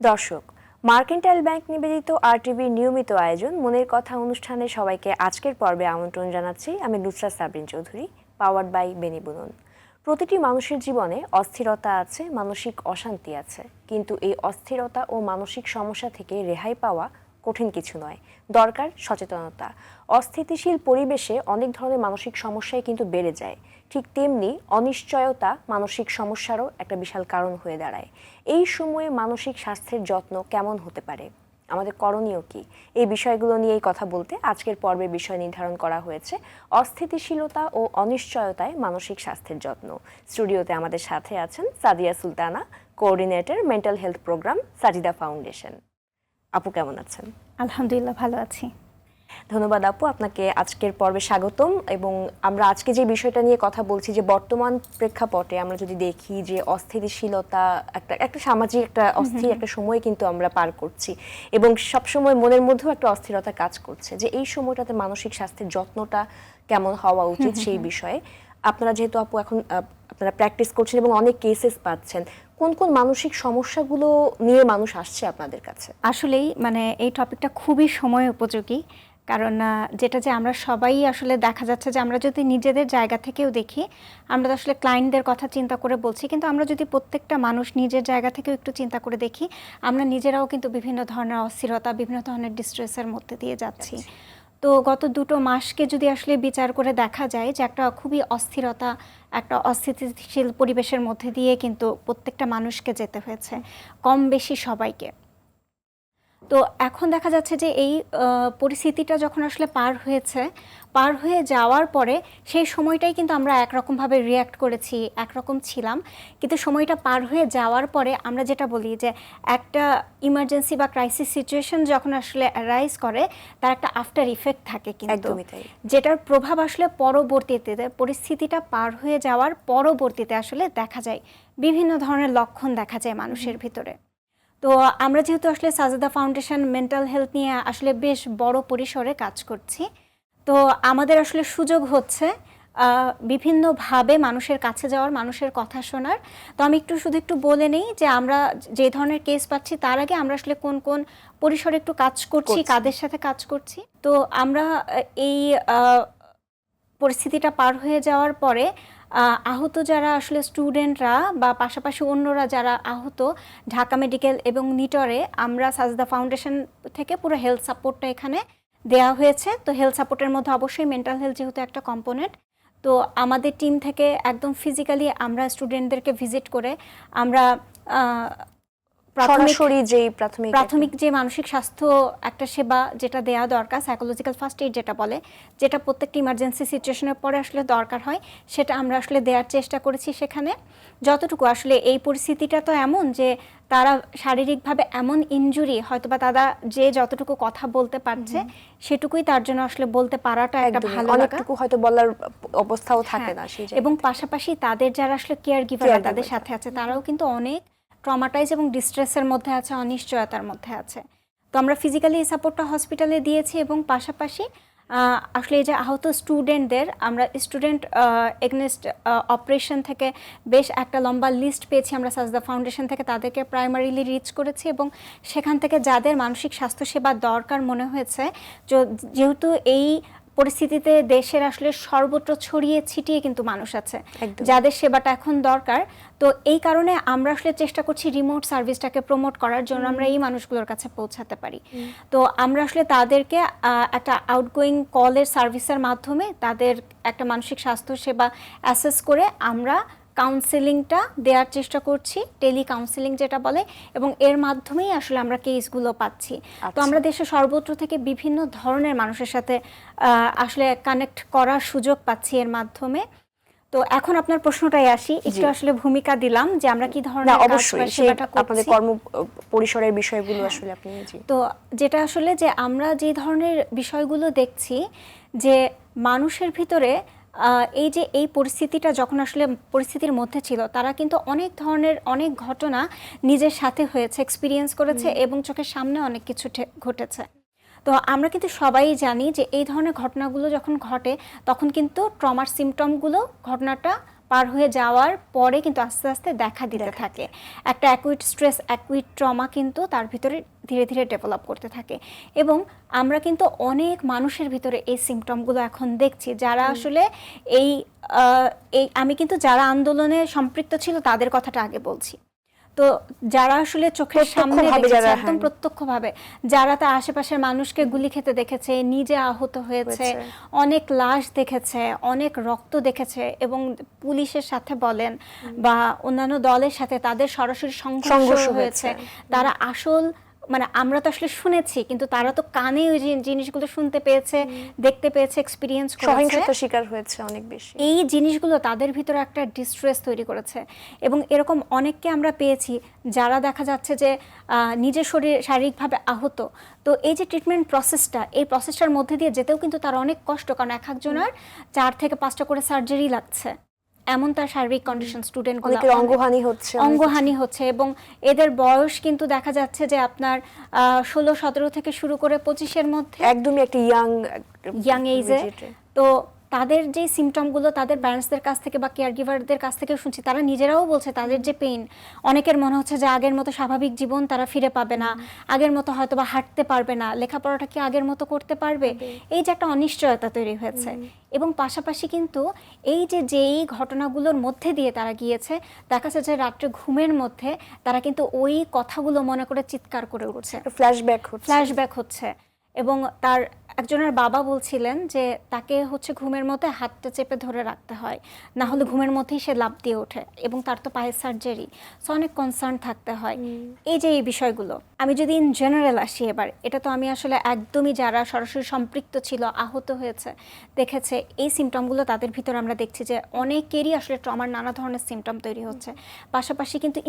দর্শক, mercantile bank নিবেদিত আরটিভির নিয়মিত আয়োজন মনের কথা অনুষ্ঠানে সবাইকে আজকের পর্বে আমন্ত্রণ জানাচ্ছি। আমি নুসরাত সাবরিন চৌধুরী, পাওয়ার্ড বাই বেনিবুনন। প্রতিটি মানুষের জীবনে অস্থিরতা আছে, মানসিক অশান্তি আছে, কিন্তু এই অস্থিরতা ও মানসিক সমস্যা থেকে রেহাই পাওয়া কঠিন কিছু নয়, দরকার সচেতনতা। অস্থিতিশীল পরিবেশে অনেক ধরনের মানসিক সমস্যাই কিন্তু বেড়ে যায়, ঠিক তেমনি অনিশ্চয়তা মানসিক সমস্যারও একটা বিশাল কারণ হয়ে দাঁড়ায়। এই সময়ে মানসিক স্বাস্থ্যের যত্ন কেমন হতে পারে, আমাদের করণীয় কি, এই বিষয়গুলো নিয়েই কথা বলতে আজকের পর্বের বিষয় নির্ধারণ করা হয়েছে অস্থিতিশীলতা ও অনিশ্চয়তায় মানসিক স্বাস্থ্যের যত্ন। স্টুডিওতে আমাদের সাথে আছেন Sadia Sultana, coordinator mental health programme, Sajida Foundation. আপু কেমন আছেন? আলহামদুলিল্লাহ, ভালো আছি। ধন্যবাদ আপু, আপনাকে আজকের পর্বে স্বাগতম। এবং আমরা আজকে যে বিষয়টা নিয়ে কথা বলছি, যে বর্তমান প্রেক্ষাপটে আমরা যদি দেখি যে অস্থিতিশীলতা একটা সামাজিক একটা অস্থির একটা সময় কিন্তু আমরা পার করছি, এবং সবসময় মনের মধ্যেও একটা অস্থিরতা কাজ করছে, যে এই সময়টাতে মানসিক স্বাস্থ্যের যত্নটা কেমন হওয়া উচিত সেই বিষয়ে আপনারা যেহেতু আপু এখন আপনারা প্র্যাকটিস করছেন এবং অনেক কেসেস পাচ্ছেন, কোন কোন মানসিক সমস্যাগুলো নিয়ে মানুষ আসছে আপনাদের কাছে? আসলেই এই টপিকটা খুবই সময় উপযোগী, কারণ যেটা যে আমরা সবাই আসলে দেখা যাচ্ছে যে আমরা যদি নিজেদের জায়গা থেকেও দেখি, আমরা তো আসলে ক্লায়েন্টদের কথা চিন্তা করে বলছি, কিন্তু আমরা যদি প্রত্যেকটা মানুষ নিজের জায়গা থেকেও একটু চিন্তা করে দেখি, আমরা নিজেরাও কিন্তু বিভিন্ন ধরনের অস্থিরতা, বিভিন্ন ধরনের ডিস্ট্রেসের মধ্যে দিয়ে যাচ্ছি। তো গত 2 মাসকে যদি আসলে বিচার করে দেখা যায় যে একটা খুবই অস্থিরতা, একটা অস্থিতিশীল পরিবেশের মধ্যে দিয়ে কিন্তু প্রত্যেকটা মানুষকে যেতে হয়েছে, কম বেশি সবাইকে। তো এখন দেখা যাচ্ছে যে এই পরিস্থিতিটা যখন আসলে পার হয়ে যাওয়ার পরে সেই সময়টাই কিন্তু আমরা একরকমভাবে রিয়্যাক্ট করেছি, একরকম ছিলাম, কিন্তু সময়টা পার হয়ে যাওয়ার পরে আমরা যেটা বলি যে একটা ইমার্জেন্সি বা ক্রাইসিস সিচুয়েশন যখন আসলে অ্যারাইজ করে, তার একটা আফটার ইফেক্ট থাকে কিন্তু, যেটার প্রভাব আসলে পরবর্তীতে, পরিস্থিতিটা পার হয়ে যাওয়ার পরবর্তীতে আসলে দেখা যায়, বিভিন্ন ধরনের লক্ষণ দেখা যায় মানুষের ভিতরে। তো আমরা যেহেতু আসলে সাজিদা ফাউন্ডেশন মেন্টাল হেলথ নিয়ে আসলে বেশ বড় পরিসরে কাজ করছি, তো আমাদের আসলে সুযোগ হচ্ছে বিভিন্নভাবে মানুষের কাছে যাওয়ার, মানুষের কথা শোনার। তো আমি শুধু একটু বলে নেই যে আমরা যে ধরনের কেস পাচ্ছি, তার আগে আমরা আসলে কোন কোন পরিসরে একটু কাজ করছি, কাদের সাথে কাজ করছি। তো আমরা এই পরিস্থিতিটা পার হয়ে যাওয়ার পরে আহত যারা আসলে স্টুডেন্টরা বা পাশাপাশি অন্যরা যারা আহত, ঢাকা মেডিকেল এবং নিটরে আমরা সাজিদা ফাউন্ডেশন থেকে পুরো হেলথ সাপোর্টটা এখানে দেওয়া হয়েছে। তো হেলথ সাপোর্টের মধ্যে অবশ্যই মেন্টাল হেলথ যেহেতু একটা কম্পোনেন্ট, তো আমাদের টিম থেকে একদম ফিজিক্যালি আমরা স্টুডেন্টদেরকে ভিজিট করে আমরা প্রাথমিক যে মানসিক স্বাস্থ্য একটা সেবা যেটা দেওয়া দরকার, সাইকোলজিক্যাল ফার্স্ট এইড যেটা বলে, যেটা প্রত্যেকটা ইমার্জেন্সি সিচুয়েশনের পরে আসলে দরকার হয়, সেটা আমরা আসলে দেওয়ার চেষ্টা করেছি সেখানে। যতটুকু আসলে এই পরিস্থিতিটা তো এমন যে তারা শারীরিকভাবে এমন ইনজুরি, হয়তোবা তারা যে যতটুকু কথা বলতে পারছে সেটুকুই তার জন্য আসলে বলতে পারাটা একটা ভালো লাগা, হয়তো বলার অবস্থাও থাকে না। এবং পাশাপাশি তাদের যারা আসলে কেয়ার গিভার তাদের সাথে আছে, তারাও কিন্তু অনেক ট্রমাটাইজ এবং ডিস্ট্রেসের মধ্যে আছে, অনিশ্চয়তার মধ্যে আছে। তো আমরা ফিজিক্যালি এই সাপোর্টটা হসপিটালে দিয়েছি, এবং পাশাপাশি আসলে এই যে আহত স্টুডেন্টদের আমরা স্টুডেন্ট এগনেস্ট অপারেশন থেকে বেশ একটা লম্বা লিস্ট পেয়েছি আমরা সাজিদা ফাউন্ডেশন থেকে, তাদেরকে প্রাইমারিলি রিচ করেছি, এবং সেখান থেকে যাদের মানসিক স্বাস্থ্যসেবা দরকার মনে হয়েছে, যেহেতু এই পরিস্থিতিতে দেশের আসলে সর্বত্র ছড়িয়ে ছিটিয়ে কিন্তু মানুষ আছে যাদের সেবাটা এখন দরকার, তো এই কারণে আমরা আসলে চেষ্টা করছি রিমোট সার্ভিসটাকে প্রমোট করার জন্য আমরা এই মানুষগুলোর কাছে পৌঁছাতে পারি। তো আমরা আসলে তাদেরকে একটা আউটগোয়িং কলের সার্ভিসের মাধ্যমে তাদের একটা মানসিক স্বাস্থ্য সেবা অ্যাসেস করে আমরা কাউন্সেলিংটা দেওয়ার চেষ্টা করছি, টেলি কাউন্সেলিং যেটা বলে, এবং এর মাধ্যমেই আসলে আমরা কেসগুলো পাচ্ছি। তো আমরা দেশের সর্বত্র থেকে বিভিন্ন ধরনের মানুষের সাথে আসলে কানেক্ট করার সুযোগ পাচ্ছি এর মাধ্যমে। তো এখন আপনার প্রশ্নটাই আসি, একটু আসলে ভূমিকা দিলাম যে আমরা কি ধরনের সেবাটা করছি, আপনাদের কর্ম পরিসরের বিষয়গুলো আসলে আপনি। তো যেটা আসলে যে আমরা যে ধরনের বিষয়গুলো দেখছি, যে মানুষের ভিতরে এই যে এই পরিস্থিতিটা যখন আসলে পরিস্থিতির মধ্যে ছিল, তারা কিন্তু অনেক ধরনের অনেক ঘটনা নিজের সাথে হয়েছে, এক্সপিরিয়েন্স করেছে, এবং চোখের সামনে অনেক কিছু ঘটেছে। তো আমরা কিন্তু সবাই জানি যে এই ধরনের ঘটনাগুলো যখন ঘটে, তখন কিন্তু ট্রমার সিমটমগুলো ঘটনাটা পার হয়ে যাওয়ার পরে কিন্তু আস্তে আস্তে দেখা দিতে থাকে। একটা অ্যাকুইট স্ট্রেস, অ্যাকুইট ট্রমা কিন্তু তার ভিতরে ধীরে ধীরে ডেভেলপ করতে থাকে। এবং আমরা কিন্তু অনেক মানুষের ভিতরে এই সিমটমগুলো এখন দেখছি, যারা আসলে এই আমি কিন্তু যারা আন্দোলনে সম্পৃক্ত ছিল তাদের কথাটা আগে বলছি। তো যারা আসলে চোখের সামনে দেখেছে একদম প্রত্যক্ষভাবে, যারা তার আশেপাশের মানুষকে গুলি খেতে দেখেছে, নিজে আহত হয়েছে, অনেক লাশ দেখেছে, অনেক রক্ত দেখেছে, এবং পুলিশের সাথে বলেন বা অন্যান্য দলের সাথে তাদের সরাসরি সংঘর্ষ হয়েছে, তারা আসল মানে আমরা তো আসলে শুনেছি, কিন্তু তারা তো কানে ওই জিনিসগুলো শুনতে পেয়েছে, দেখতে পেয়েছে, এক্সপেরিয়েন্স করেছে, সহিংসতার শিকার হয়েছে অনেক বেশি। এই জিনিসগুলো তাদের ভিতরে একটা ডিস্ট্রেস তৈরি করেছে। এবং এরকম অনেককে আমরা পেয়েছি যারা দেখা যাচ্ছে যে নিজের শারীরিকভাবে আহত। তো এই যে ট্রিটমেন্ট প্রসেসটা, এই প্রসেসটার মধ্যে দিয়ে যেতেও কিন্তু তার অনেক কষ্ট, কারণ এক একজনের 4 থেকে 5টা করে সার্জারি লাগছে, এমন তার শারীরিক কন্ডিশন। স্টুডেন্টগুলো অঙ্গহানি হচ্ছে এবং এদের বয়স কিন্তু দেখা যাচ্ছে যে আপনার 16-17 থেকে শুরু করে 25-এর মধ্যে, একদমই একটা ইয়াং এজে। তো তাদের যে সিমটমগুলো তাদের প্যারেন্টসদের কাছ থেকে বা কেয়ার গিভারদের কাছ থেকে শুনছি, তারা নিজেরাও বলছে তাদের যে পেইন, অনেকের মনে হচ্ছে যে আগের মতো স্বাভাবিক জীবন তারা ফিরে পাবে না, আগের মতো হয়তো বা হাঁটতে পারবে না, লেখাপড়াটা কি আগের মতো করতে পারবে, এই যে একটা অনিশ্চয়তা তৈরি হয়েছে। এবং পাশাপাশি কিন্তু এই যেই ঘটনাগুলোর মধ্যে দিয়ে তারা গিয়েছে, দেখা যাচ্ছে যে রাত্রে ঘুমের মধ্যে তারা কিন্তু ওই কথাগুলো মনে করে চিৎকার করে উঠছে, ফ্ল্যাশব্যাক হচ্ছে। এবং তার একজনের বাবা বলছিলেন যে তাকে হচ্ছে ঘুমের মধ্যে হাতটা চেপে ধরে রাখতে হয়, না হলে ঘুমের মধ্যেই সে লাফ দিয়ে ওঠে, এবং তার তো পায়ের সার্জারি, সো অনেক কনসার্ন থাকতে হয়। এই যে এই বিষয়গুলো, আমি যদি ইন জেনারেল আসি এবার, এটা তো আমি আসলে একদমই যারা সরাসরি সম্পৃক্ত ছিল, আহত হয়েছে, দেখেছে, এই সিমটমগুলো তাদের ভিতরে আমরা দেখছি যে অনেকেরই আসলে ট্রমার নানা ধরনের সিমটম তৈরি হচ্ছে। পাশাপাশি কিন্তু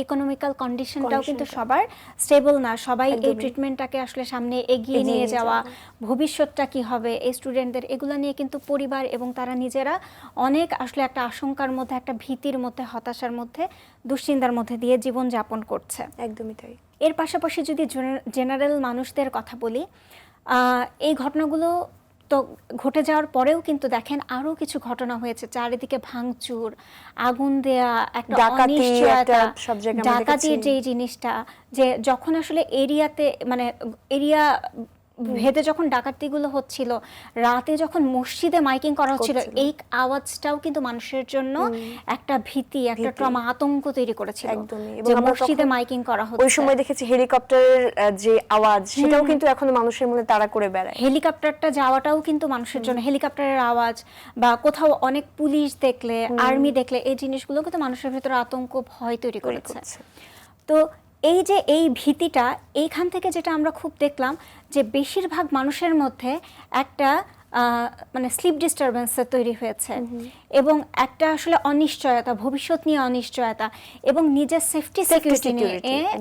ইকোনমিক্যাল কন্ডিশনটাও কিন্তু সবার স্টেবল না, সবাই এই ট্রিটমেন্টটাকে আসলে সামনে এগিয়ে নিয়ে যাওয়া, ভবিষ্যৎটা কি হবে এই স্টুডেন্টদের, এগুলো নিয়ে কিন্তু পরিবার এবং তারা নিজেরা অনেক আসলে একটা আশঙ্কার মধ্যে, একটা ভীতির মধ্যে, হতাশার মধ্যে, দুশ্চিন্তার মধ্যে দিয়ে জীবন যাপন করছে। একদমই তাই। এর পাশাপাশি যদি জেনারেল মানুষদের কথা বলি, এই ঘটনাগুলো তো ঘটে যাওয়ার পরেও কিন্তু দেখেন আরো কিছু ঘটনা হয়েছে, চারিদিকে ভাঙচুর, আগুন দেয়া, একটা অনিশ্চয়তা, ডাকাতির যে জিনিসটা, যে যখন আসলে এরিয়াতে মানে এরিয়া ভেদে যখন ডাকাতিগুলো হচ্ছিল, রাতে যখন মসজিদে মাইকিং করা হচ্ছিল, এই আওয়াজটাও কিন্তু মানুষের জন্য একটা ভীতি, একটা ট্রমা, আতঙ্ক তৈরি করেছিল। যে মসজিদে মাইকিং করা হচ্ছে, ওই সময় দেখেছি হেলিকপ্টারের যে আওয়াজ, সেটাও কিন্তু এখন মানুষের মনে তাড়া করে বেড়ায়। হেলিকপ্টারটা যাওয়াটাও কিন্তু মানুষের জন্য, হেলিকপ্টারের আওয়াজ বা কোথাও অনেক পুলিশ দেখলে, আর্মি দেখলে, এই জিনিসগুলো কিন্তু মানুষের ভিতরে আতঙ্ক, ভয় তৈরি করেছে। তো এই যে এই ভীতিটা, এইখান থেকে যেটা আমরা খুব দেখলাম যে বেশিরভাগ মানুষের মধ্যে একটা মানে স্লিপ ডিস্টারবেন্স তৈরি হয়েছে, এবং একটা আসলে অনিশ্চয়তা, ভবিষ্যৎ নিয়ে অনিশ্চয়তা, এবং নিজের সেফটি সিকিউরিটি নিয়ে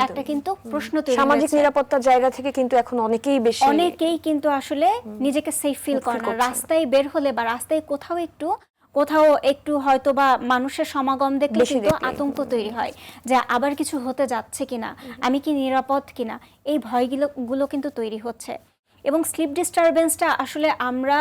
একটা কিন্তু প্রশ্ন তৈরি হয়েছে। সামাজিক নিরাপত্তার জায়গা থেকে কিন্তু এখন অনেকেই কিন্তু আসলে নিজেকে সেফ ফিল করে না। রাস্তায় বের হলে বা রাস্তায় কোথাও একটু হয়তো বা মানুষের সমাগম দেখলে কিন্তু আতঙ্ক তৈরি হয় যে আবার কিছু হতে যাচ্ছে কিনা, আমি কি নিরাপদ কিনা, এই ভয়গুলো কিন্তু তৈরি হচ্ছে। এবং স্লিপ ডিস্টারবেন্সটা আসলে আমরা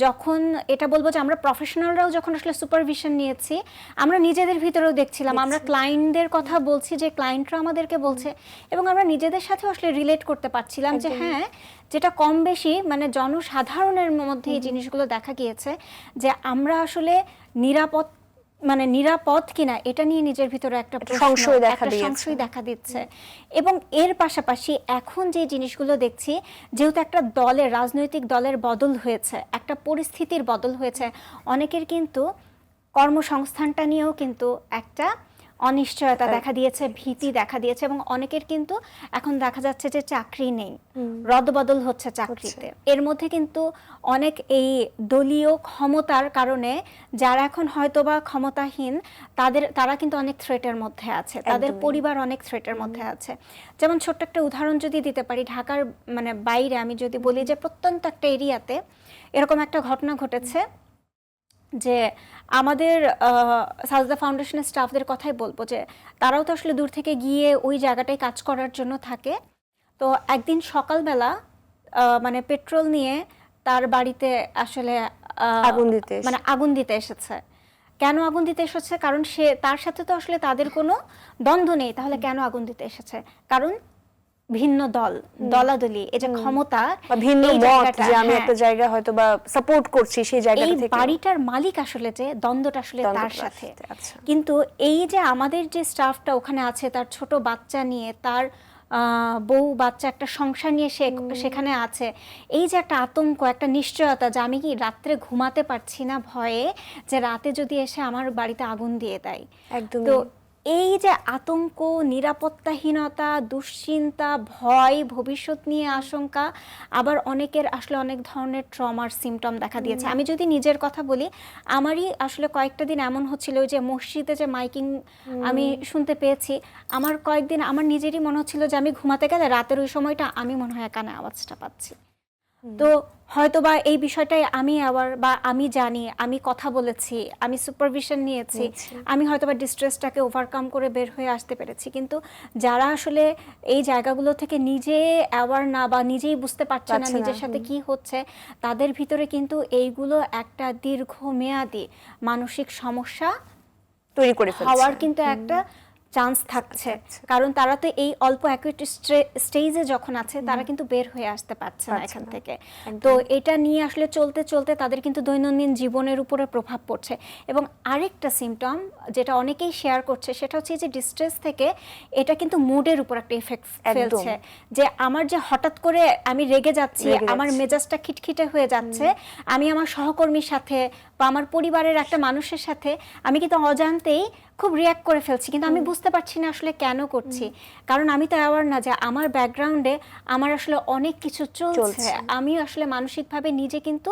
যখন এটা বলবো যে আমরা প্রফেশনালরাও যখন আসলে সুপারভিশন নিয়েছি, আমরা নিজেদের ভিতরেও দেখছিলাম, আমরা ক্লায়েন্টদের কথা বলছি যে ক্লায়েন্টরা আমাদেরকে বলছে, এবং আমরা নিজেদের সাথে আসলে রিলেট করতে পারছিলাম যে হ্যাঁ, যেটা কম বেশি মানে জনসাধারণের মধ্যে এই জিনিসগুলো দেখা গিয়েছে যে আমরা আসলে নিরাপদ কিনা এটা নিয়ে নিজের ভিতরে একটা সংশয় দেখা দিচ্ছে। এবং এর পাশাপাশি এখন যে জিনিসগুলো দেখছি, যেহেতু একটা রাজনৈতিক দলের বদল হয়েছে, একটা পরিস্থিতির বদল হয়েছে, অনেকের কিন্তু কর্মসংস্থানটা নিয়েও কিন্তু একটা অনিশ্চয়তা দেখা দিয়েছে, ভীতি দেখা দিয়েছে, এবং অনেকের কিন্তু এখন দেখা যাচ্ছে যে চাকরি নেই, রদবদল হচ্ছে চাকরিতে। এর মধ্যে কিন্তু অনেক এই দলীয় ক্ষমতার কারণে যারা এখন হয়তোবা ক্ষমতাহীন, তারা কিন্তু অনেক থ্রেটের মধ্যে আছে, তাদের পরিবার অনেক থ্রেটের মধ্যে আছে। যেমন ছোট্ট একটা উদাহরণ যদি দিতে পারি, ঢাকার মানে বাইরে আমি যদি বলি যে প্রত্যন্ত একটা এরিয়াতে এরকম একটা ঘটনা ঘটেছে যে আমাদের সাজদা ফাউন্ডেশনের স্টাফদের কথাই বলবো যে তারাও তো আসলে দূর থেকে গিয়ে ওই জায়গাটায় কাজ করার জন্য থাকে। তো একদিন সকালবেলা মানে পেট্রোল নিয়ে তার বাড়িতে আসলে আগুন দিতে এসেছে। কেন আগুন দিতে এসেছে? কারণ সে তার সাথে তো আসলে তাদের কোনো দ্বন্দ্ব নেই, তাহলে কেন আগুন দিতে এসেছে? কারণ ভিন্ন দলাদলি, এই যে ক্ষমতা বা ভিন্ন এই মত, জায়গাটা, যে আমি হ্যাঁ, একটা জায়গা হয়তো বা সাপোর্ট করছি সেই জায়গা এই থেকে বাড়িটার মালিক আসলে যে দ্বন্দ্বটা আসলে তার সাথে। আচ্ছা। কিন্তু এই যে আমাদের যে স্টাফটা ওখানে আছে, তার ছোট বাচ্চা নিয়ে, তার বউ বাচ্চা, একটা সংসার নিয়ে সেখানে আছে, এই যে একটা আতঙ্ক, একটা নিশ্চয়তা যে আমি কি রাত্রে ঘুমাতে পারছি না ভয়ে যে রাতে যদি এসে আমার বাড়িতে আগুন দিয়ে দেয়। একদমই। তো এই যে আতঙ্ক, নিরাপত্তাহীনতা, দুশ্চিন্তা, ভয়, ভবিষ্যৎ নিয়ে আশঙ্কা, আবার অনেকের আসলে অনেক ধরনের ট্রমার সিমটম দেখা দিয়েছে। আমি যদি নিজের কথা বলি, আমারই আসলে কয়েকটা দিন এমন হচ্ছিল, ওই যে মসজিদে যে মাইকিং আমি শুনতে পেয়েছি, আমার কয়েকদিন আমার নিজেরই মনে হচ্ছিল যে আমি ঘুমাতে গেলে রাতের ওই সময়টা আমি মনে হয় কানে আওয়াজটা পাচ্ছি। তো হয়তো বা এই বিষয়টাই আমি আবার, বা আমি জানি, আমি কথা বলেছি, আমি সুপারভিশন নিয়েছি, আমি হয়তো বা ডিস্ট্রেসটাকে ওভারকাম করে বের হয়ে আসতে পেরেছি। কিন্তু যারা আসলে এই জায়গাগুলো থেকে নিজে অ্যাওয়ার না, বা নিজেই বুঝতে পারছে না নিজের সাথে কি হচ্ছে, তাদের ভিতরে কিন্তু এইগুলো একটা দীর্ঘমেয়াদী মানসিক সমস্যা তৈরি করে ফেলছে হওয়ার কিন্তু একটা চান্স থাকছে। কারণ তারা তো এই অল্প অ্যাকুইট স্টেজে যখন আছে, তারা কিন্তু বের হয়ে আসতে পারছে না এখান থেকে। তো এটা নিয়ে আসলে চলতে চলতে তাদের কিন্তু দৈনন্দিন জীবনের উপরে প্রভাব পড়ছে। এবং আরেকটা সিমটম যেটা অনেকেই শেয়ার করছে, সেটা হচ্ছে যে ডিস্ট্রেস থেকে এটা কিন্তু মুডের উপর একটা ইফেক্ট ফেলছে। যে আমার যে হঠাৎ করে আমি রেগে যাচ্ছি, আমার মেজাজটা খিটখিটে হয়ে যাচ্ছে, আমি আমার সহকর্মীর সাথে বা আমার পরিবারের একটা মানুষের সাথে আমি কিন্তু অজান্তেই খুব রিয়্যাক্ট করে ফেলছি, কিন্তু আমি বুঝতে পারছি না আসলে কেন করছি। কারণ আমি তো অ্যাওয়ার না যে আমার ব্যাকগ্রাউন্ডে আমার আসলে অনেক কিছু চলছে। আমি আসলে মানসিকভাবে নিজে কিন্তু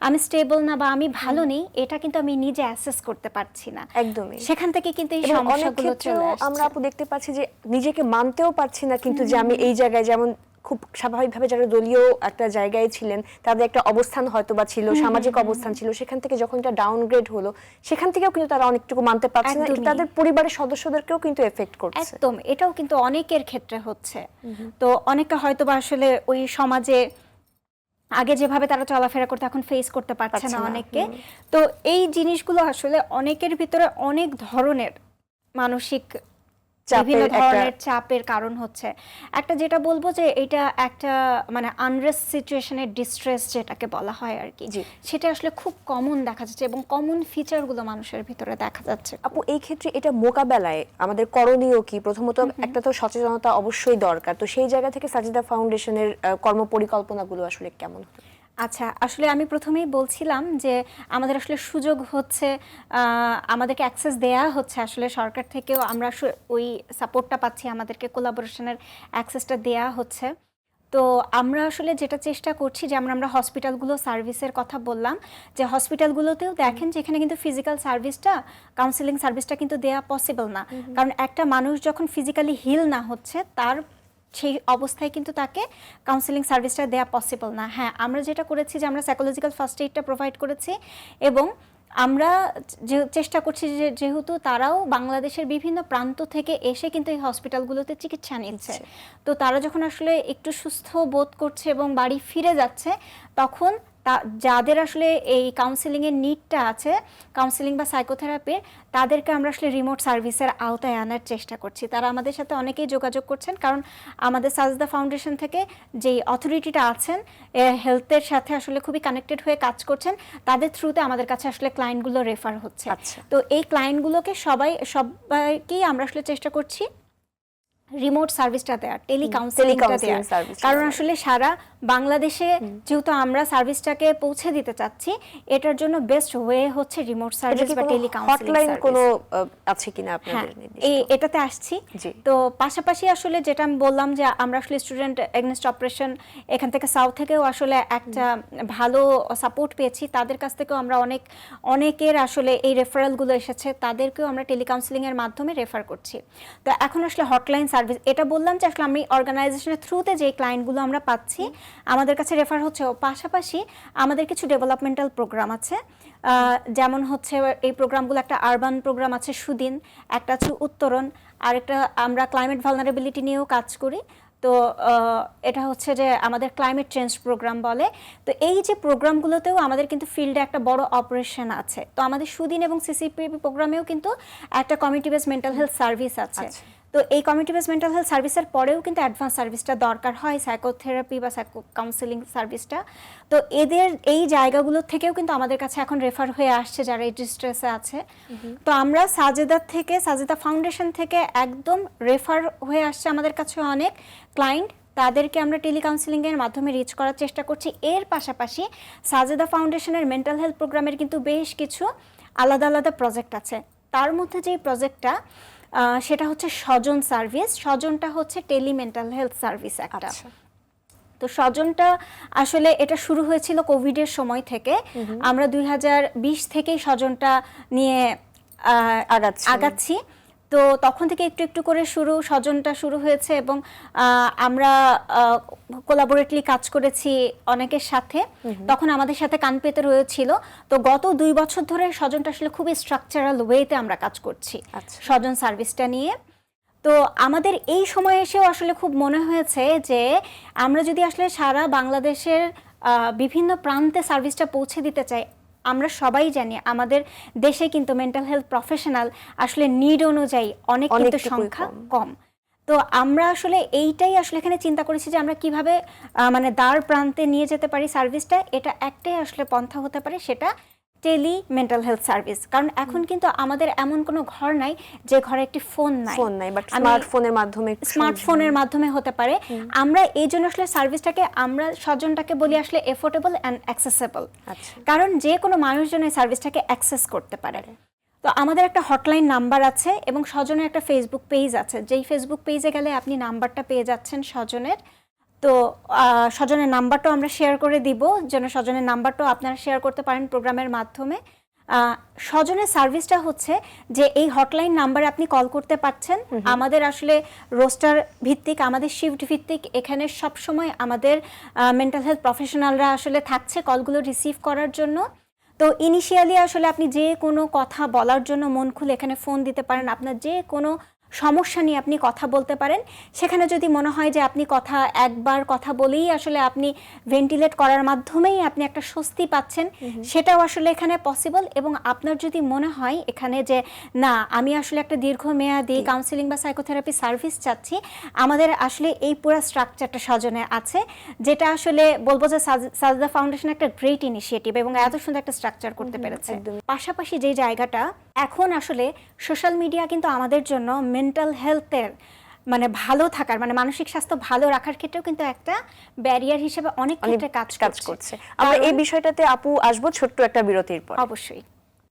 আমি স্টেবল না, বা আমি ভালো নেই, এটা কিন্তু আমি নিজে অ্যাসেস করতে পারছি না। একদমই। সেখান থেকে কিন্তু এই এবং অনেক সমস্যাগুলো চলে ক্ষেত্রেও আসছে। আমরা আপু দেখতে পাচ্ছি যে নিজেকে মানতেও পারছি না, কিন্তু যে আমি এই জায়গায়, যেমন খুব স্বাভাবিকভাবে যারা দলীয় একটা জায়গায় ছিলেন, তাদের একটা অবস্থান হয়তো বা ছিল, সামাজিক অবস্থান ছিল, সেখান থেকে যখন এটা ডাউনগ্রেড হলো, সেখান থেকেও কিন্তু তারা অনেকটুকু মানতে পারছে না, এটা তাদের পরিবারের সদস্যদেরকেও কিন্তু এফেক্ট করছে। একদম, এটাও কিন্তু অনেকের ক্ষেত্রে হচ্ছে। তো অনেকে হয়তো বা আসলে ওই সমাজে আগে যেভাবে তারা চলাফেরা করতে, এখন ফেস করতে পারছে না অনেককে। তো এই জিনিসগুলো আসলে অনেকের ভিতরে অনেক ধরনের মানসিক বিভিন্ন ধরনের চাপের কারণ হচ্ছে। একটা যেটা বলবো যে এটা একটা মানে আনরেস্ট সিচুয়েশনের ডিস্ট্রেস যেটাকে বলা হয় আর কি, সেটা আসলে খুব কমন দেখা যাচ্ছে এবং কমন ফিচারগুলো মানুষের ভিতরে দেখা যাচ্ছে। আপু এই ক্ষেত্রে এটা মোকাবেলায় আমাদের করণীয় কি? প্রথমত একটা তো সচেতনতা অবশ্যই দরকার, তো সেই জায়গা থেকে সাজিদা ফাউন্ডেশনের কর্মপরিকল্পনাগুলো আসলে কেমন? আচ্ছা, আসলে আমি প্রথমেই বলছিলাম যে আমাদের আসলে সুযোগ হচ্ছে, আমাদেরকে অ্যাক্সেস দেয়া হচ্ছে আসলে সরকার থেকেও, আমরা ওই সাপোর্টটা পাচ্ছি, আমাদেরকে কোলাবোরেশনের অ্যাক্সেসটা দেয়া হচ্ছে। তো আমরা আসলে যেটা চেষ্টা করছি, যেমন আমরা হসপিটালগুলো সার্ভিসের কথা বললাম, যে হসপিটালগুলোতেও দেখেন যে এখানে কিন্তু ফিজিক্যাল সার্ভিসটা, কাউন্সিলিং সার্ভিসটা কিন্তু দেয়া পসিবল না। কারণ একটা মানুষ যখন ফিজিক্যালি হিল না হচ্ছে, তার সেই অবস্থায় কিন্তু তাকে কাউন্সিলিং সার্ভিসটা দেওয়া পসিবল না। হ্যাঁ, আমরা যেটা করেছি যে আমরা সাইকোলজিক্যাল ফার্স্ট এইডটা প্রোভাইড করেছি, এবং আমরা চেষ্টা করছি যে যেহেতু তারাও বাংলাদেশের বিভিন্ন প্রান্ত থেকে এসে কিন্তু এই হসপিটালগুলোতে চিকিৎসা নিচ্ছে, তো তারা যখন আসলে একটু সুস্থ বোধ করছে এবং বাড়ি ফিরে যাচ্ছে, তখন যাদের আসলে এই কাউন্সিলিংয়ের নিডটা আছে, কাউন্সিলিং বা সাইকোথেরাপির, তাদেরকে আমরা আসলে রিমোট সার্ভিসের আওতায় আনার চেষ্টা করছি। তারা আমাদের সাথে অনেকেই যোগাযোগ করছেন, কারণ আমাদের সাজিদা ফাউন্ডেশন থেকে যেই অথরিটিটা আছেন, হেলথের সাথে আসলে খুবই কানেক্টেড হয়ে কাজ করছেন, তাদের থ্রুতে আমাদের কাছে আসলে ক্লায়েন্টগুলো রেফার হচ্ছে। তো এই ক্লায়েন্টগুলোকে সবাইকেই আমরা আসলে চেষ্টা করছি রিমোট সার্ভিসটা দেওয়ার, টেলিকাউন্সেলিংটা দেওয়ার। কারণ আসলে সারা বাংলাদেশে যেহেতু আমরা সার্ভিসটাকে পৌঁছে দিতে চাচ্ছি, এটার জন্য বেস্ট ওয়ে হচ্ছে রিমোট সার্ভিস বা টেলিকাউন্সেলিং সার্ভিস। কোনো আছে কিনা আপনাদের? এটাতে আসছি। তো পাশাপাশি আসলে যেটা আমি বললাম যে আমরা আসলে স্টুডেন্ট এগেইনস্ট অপারেশন এখান থেকে সাউথ থেকেও আসলে একটা ভালো সাপোর্ট পেয়েছি, তাদের কাছ থেকেও আমরা অনেকের আসলে এই রেফারেলগুলো এসেছে, তাদেরকেও আমরা টেলিকাউন্সেলিং এর মাধ্যমে রেফার করছি। তো এখন আসলে হটলাইন সার্ভিস, এটা বললাম যে আসলে আমি অর্গানাইজেশনের থ্রুতে যে ক্লায়েন্টগুলো আমরা পাচ্ছি আমাদের কাছে রেফার হচ্ছে। পাশাপাশি আমাদের কিছু ডেভেলপমেন্টাল প্রোগ্রাম আছে, যেমন হচ্ছে এই প্রোগ্রামগুলো, একটা আরবান প্রোগ্রাম আছে সুদিন, একটা আছে উত্তরণ, আর একটা আমরা ক্লাইমেট ভালনারেবিলিটি নিয়েও কাজ করি। তো এটা হচ্ছে যে আমাদের ক্লাইমেট চেঞ্জ প্রোগ্রাম বলে। তো এই যে প্রোগ্রামগুলোতেও আমাদের কিন্তু ফিল্ডে একটা বড় অপারেশন আছে। তো আমাদের সুদিন এবং সিসিপিবি প্রোগ্রামেও কিন্তু একটা community base mental health service আছে। তো এই কমিউনিটি বেস মেন্টাল হেলথ সার্ভিসের পরেও কিন্তু অ্যাডভান্স সার্ভিসটা দরকার হয়, সাইকোথেরাপি বা সাইকো কাউন্সেলিং সার্ভিসটা। তো এদের এই জায়গাগুলোর থেকেও কিন্তু আমাদের কাছে এখন রেফার হয়ে আসছে যারা এই ডিস্ট্রেসে আছে। তো আমরা সাজেদা ফাউন্ডেশন থেকে একদম রেফার হয়ে আসছে আমাদের কাছে অনেক ক্লায়েন্ট, তাদেরকে আমরা টেলিকাউন্সেলিংয়ের মাধ্যমে রিচ করার চেষ্টা করছি। এর পাশাপাশি সাজেদা ফাউন্ডেশনের মেন্টাল হেলথ প্রোগ্রামের কিন্তু বেশ কিছু আলাদা আলাদা প্রজেক্ট আছে। তার মধ্যে যে প্রজেক্টটা সেটা হচ্ছে স্বজন সার্ভিস। স্বজনটা হচ্ছে টেলি মেন্টাল হেলথ সার্ভিস একটা। তো স্বজনটা আসলে এটা শুরু হয়েছিল কোভিডের সময় থেকে। আমরা 2020 থেকেই স্বজনটা নিয়ে আগাচ্ছি। তো তখন থেকে একটু একটু করে স্বজনটা শুরু হয়েছে এবং আমরা কোলাবোরেটলি কাজ করেছি অনেকের সাথে। তখন আমাদের সাথে কান পেতে রয়েছিল। তো গত 2 বছর ধরে স্বজনটা আসলে খুবই স্ট্রাকচারাল ওয়েতে আমরা কাজ করছি স্বজন সার্ভিসটা নিয়ে। তো আমাদের এই সময় এসেও আসলে খুব মনে হয়েছে যে আমরা যদি আসলে সারা বাংলাদেশের বিভিন্ন প্রান্তে সার্ভিসটা পৌঁছে দিতে চাই। আমরা সবাই জানি আমাদের দেশে কিন্তু মেন্টাল হেলথ প্রফেশনাল আসলে নিড অনুযায়ী অনেক কিন্তু সংখ্যা কম। তো আমরা আসলে এইটাই আসলে এখানে চিন্তা করেছি যে আমরা কিভাবে মানে দ্বার প্রান্তে নিয়ে যেতে পারি সার্ভিসটা। এটা একটাই আসলে পন্থা হতে পারে, সেটা টেলি মেন্টাল হেলথ সার্ভিস। কারণ এখন কিন্তু আমাদের এমন কোনো ঘর নাই যে ঘরে একটি ফোন নাই, বাট স্মার্টফোনের মাধ্যমে হতে পারে। আমরা এই জন্য আসলে সার্ভিসটাকে আমরা স্বজনটাকে বলি আসলে এফোর্ডেবল অ্যান্ড অ্যাক্সেসেবল। কারণ যে কোনো মানুষজন এই সার্ভিসটাকে অ্যাক্সেস করতে পারে। তো আমাদের একটা হটলাইন নাম্বার আছে এবং স্বজনের একটা ফেসবুক পেজ আছে। যেই ফেসবুক পেজে গেলে আপনি নাম্বারটা পেয়ে যাচ্ছেন স্বজনের। তো স্বজনের নাম্বারটাও আমরা শেয়ার করে দিব, যেন স্বজনের নাম্বারটাও আপনারা শেয়ার করতে পারেন প্রোগ্রামের মাধ্যমে। স্বজনের সার্ভিসটা হচ্ছে যে এই হটলাইন নাম্বারে আপনি কল করতে পারছেন। আমাদের আসলে রোস্টার ভিত্তিক, আমাদের শিফট ভিত্তিক, এখানে সব সময় আমাদের মেন্টাল হেলথ প্রফেশনালরা আসলে থাকছে কলগুলো রিসিভ করার জন্য। তো ইনিশিয়ালি আসলে আপনি যে কোনো কথা বলার জন্য মন খুলে এখানে ফোন দিতে পারেন। আপনার যে কোনো সমস্যা নিয়ে আপনি কথা বলতে পারেন। সেখানে যদি মনে হয় যে আপনি একবার কথা বলেই আসলে আপনি ভেন্টিলেট করার মাধ্যমেই আপনি একটা স্বস্তি পাচ্ছেন, সেটাও আসলে এখানে পসিবল। এবং আপনার যদি মনে হয় এখানে যে না, আমি আসলে একটা দীর্ঘমেয়াদী কাউন্সেলিং বা সাইকোথেরাপি সার্ভিস চাচ্ছি, আমাদের আসলে এই পুরো স্ট্রাকচারটা স্বজনে আছে, যেটা আসলে বলবো যে সাজেদা ফাউন্ডেশন একটা গ্রেট ইনিশিয়েটিভ এবং এত সুন্দর একটা স্ট্রাকচার করতে পেরেছে। পাশাপাশি যে জায়গাটা এখন আসলে সোশ্যাল মিডিয়া কিন্তু আমাদের জন্য মেন্টাল হেলথের মানে ভালো থাকার, মানে মানসিক স্বাস্থ্য ভালো রাখার ক্ষেত্রেও কিন্তু একটা ব্যারিয়ার হিসেবে অনেক ক্ষেত্রে কাজ করছে। আমরা এই বিষয়টাতে আপু আসবো ছোট্ট একটা বিরতির পর। অবশ্যই।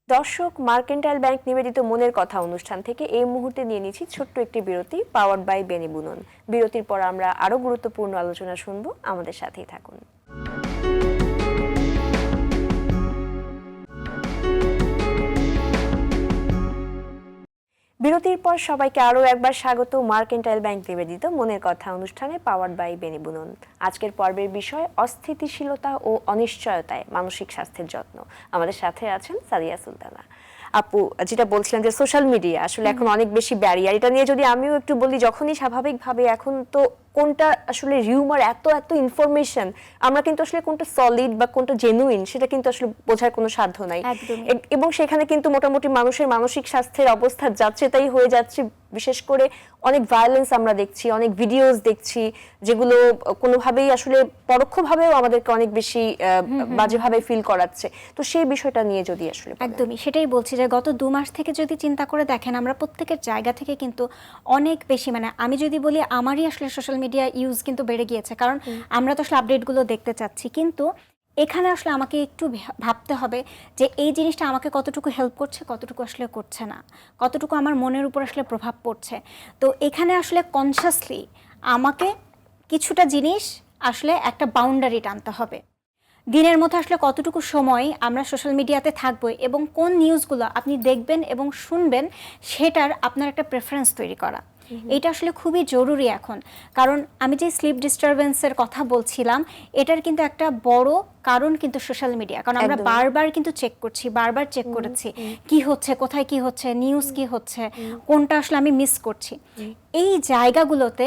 দর্শক, মার্কেন্টাইল ব্যাংক নিবেদিত মনের কথা অনুষ্ঠান থেকে এই মুহূর্তে নিয়ে নিচ্ছি ছোট্ট একটি বিরতি, পাওয়ার্ড বাই বেনি বুনন। বিরতির পর আমরা আরো গুরুত্বপূর্ণ আলোচনা শুনবো, আমাদের সাথেই থাকুন। বিরতির পর সবাইকে আরও একবার স্বাগত মার্কেন্টাইল ব্যাংক নিবেদিত মনের কথা অনুষ্ঠানে, পাওয়ার্ড বাই বেনি বুনন। আজকের পর্বের বিষয় অস্থিতিশীলতা ও অনিশ্চয়তায় মানসিক স্বাস্থ্যের যত্ন। আমাদের সাথে আছেন সাদিয়া সুলতানা। আপু, যেটা বলছিলাম যে সোশ্যাল মিডিয়া আসলে এখন অনেক বেশি ব্যারিয়ার, এটা নিয়ে যদি আমিও একটু বলি, যখনই স্বাভাবিকভাবে এখন তো কোনটা আসলে রিউমার, এত ইনফরমেশন, আমরা কিন্তু আসলে কোনটা সলিড বা কোনটা জেনুইন সেটা কিন্তু আসলে বোঝার কোনো সাধ্য নাই। এবং সেখানে কিন্তু মোটামুটি মানুষের মানসিক স্বাস্থ্যের অবস্থা যাচ্ছে তাই হয়ে যাচ্ছে। বিশেষ করে অনেক ভায়োলেন্স আমরা দেখছি, অনেক ভিডিওস দেখছি, যেগুলো কোনোভাবেই আসলে পরোক্ষভাবেও আমাদেরকে অনেক বেশি বাজেভাবে ফিল করাচ্ছে। তো সেই বিষয়টা নিয়ে যদি আসলে একদমই সেটাই বলছি যে গত 2 মাস থেকে যদি চিন্তা করে দেখেন, আমরা প্রত্যেকের জায়গা থেকে কিন্তু অনেক বেশি, মানে আমি যদি বলি আমারই আসলে সোশ্যাল মিডিয়া ইউজ কিন্তু বেড়ে গিয়েছে। কারণ আমরা তো আসলে আপডেটগুলো দেখতে চাচ্ছি, কিন্তু এখানে আসলে আমাকে একটু ভাবতে হবে যে এই জিনিসটা আমাকে কতটুকু হেল্প করছে, কতটুকু আসলে করছে না, কতটুকু আমার মনের উপর আসলে প্রভাব পড়ছে। তো এখানে আসলে কনসিয়াসলি আমাকে কিছুটা জিনিস আসলে একটা বাউন্ডারি টানতে হবে, দিনের মধ্যে আসলে কতটুকু সময় আমরা সোশ্যাল মিডিয়াতে থাকবো এবং কোন নিউজগুলো আপনি দেখবেন এবং শুনবেন সেটার আপনার একটা প্রেফারেন্স তৈরি করা, এটা আসলে খুবই জরুরি এখন। কারণ আমি যে স্লিপ ডিস্টারবেন্সের কথা বলছিলাম, এটার কিন্তু একটা বড় কারণ কিন্তু সোশ্যাল মিডিয়া। কারণ আমরা বারবার কিন্তু বারবার চেক করেছি কি হচ্ছে, কোথায় কি হচ্ছে, নিউজ কি হচ্ছে, কোনটা আসলে আমি মিস করছি। এই জায়গাগুলোতে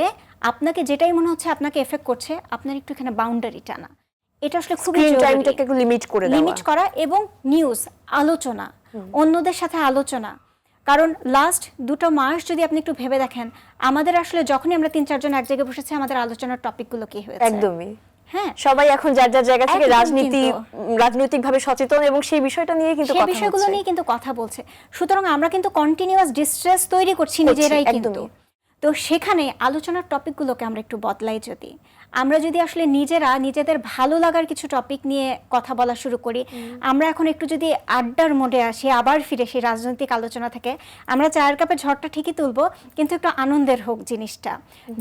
আপনাকে যেটাই মনে হচ্ছে আপনাকে এফেক্ট করছে, আপনার একটু এখানে বাউন্ডারি টানা, এটা আসলে খুবই টাইমটাকে একটু লিমিট করা। এবং নিউজ আলোচনা, অন্যদের সাথে আলোচনা। কারণ লাস্ট 2 মাস যদি আপনি একটু ভেবে দেখেন, আমাদের আসলে যখনই আমরা 3-4 জন এক জায়গায় বসেছি, আমাদের আলোচনার টপিকগুলো কি হয়েছে? একদমই। হ্যাঁ, সবাই এখন যার যার জায়গা থেকে রাজনৈতিকভাবে সচেতন এবং সেই বিষয়টা নিয়ে কিন্তু সেই বিষয়গুলো নিয়ে কিন্তু কথা বলছে। সুতরাং আমরা কিন্তু কন্টিনিউয়াস ডিস্ট্রেস তৈরি করছি নিজেরাই কিন্তু। তো সেখানে আলোচনার টপিকগুলোকে আমরা একটু বদলাই, যদি আমরা আসলে নিজেদের ভালো লাগার কিছু টপিক নিয়ে কথা বলা শুরু করি, আমরা এখন একটু যদি আড্ডার মোডে আসি, আবার ফিরে সেই রাজনৈতিক আলোচনা থেকে, আমরা চায়ের কাপে ঝড়টা ঠিকই তুলবো, কিন্তু একটু আনন্দের হোক জিনিসটা,